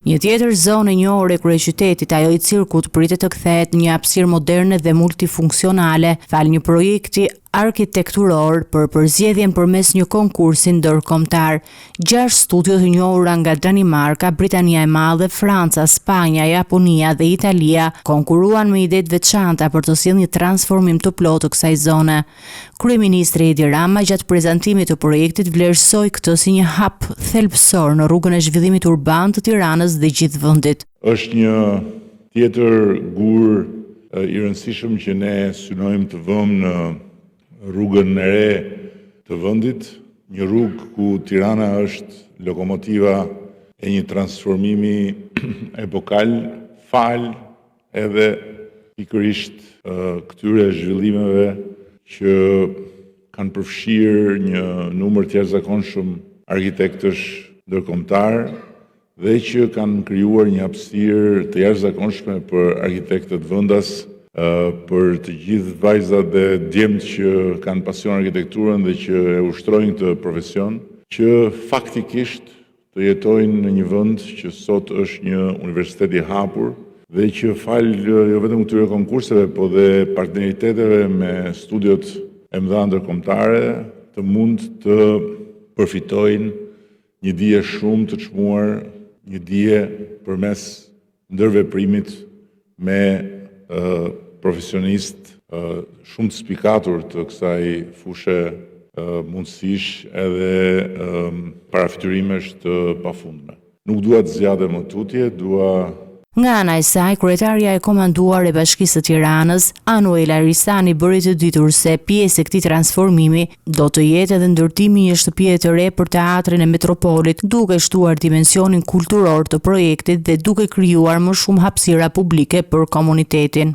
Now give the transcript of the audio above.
Një tjetër zonë e njohur e kryeqytetit, ajo i cirkut, pritet të kthehet në një hapësirë moderne dhe multifunksionale, fal një projekti arkitekturor për përzgjedhjen përmes një konkursi ndërkombëtar. 6 studio të njohura nga Danimarka, Britania e Madhe, Franca, Spanja, Japonia dhe Italia konkuruan me ide të veçanta për të sjellë një transformim të plotë të kësaj zone. Kryeministri Edi Rama gjatë prezantimit të projektit vlerësoi këtë si një hap thelbësor në rrugën e zhvillimit urban të Tiranës dhe gjithë vendit. Është një tjetër gur i rëndësishëm që ne synojmë të vëmë në rrugën e re të vendit, një rrugë ku Tirana është lokomotiva e një transformimi epokal, fal edhe pikërisht këtyre zhvillimeve që kanë përfshirë një numër të jashtëzakonshëm arkitektësh ndërkombëtar dhe që kanë krijuar një hapësirë të jashtëzakonshme për arkitektët vendas, për të gjithë vajzat dhe djemt që kanë pasion arkitekturën dhe që e ushtrojnë këtë profesion, që faktikisht të jetojnë në një vend që sot është një universitet i hapur dhe që jo vetëm këtyre konkurseve, po dhe partneriteteve me studiot e mëdha ndërkombëtare të mund të përfitojnë një dije shumë të çmuar, një dije përmes ndërveprimit me profesionist shumë të spikatur të kësaj fushë mundësish edhe parafytyrimesh të pafundme. Nuk dua të zgjatëm më tutje, Nga ana e saj, kryetaria e komanduar e Bashkisë së Tiranës, Anuela Risani, bëri të ditur se pjesë e këtij transformimi do të jetë edhe ndërtimi i një shtëpie të re për teatrin e Metropolit, duke shtuar dimensionin kulturor të projektit dhe duke krijuar më shumë hapësira publike për komunitetin.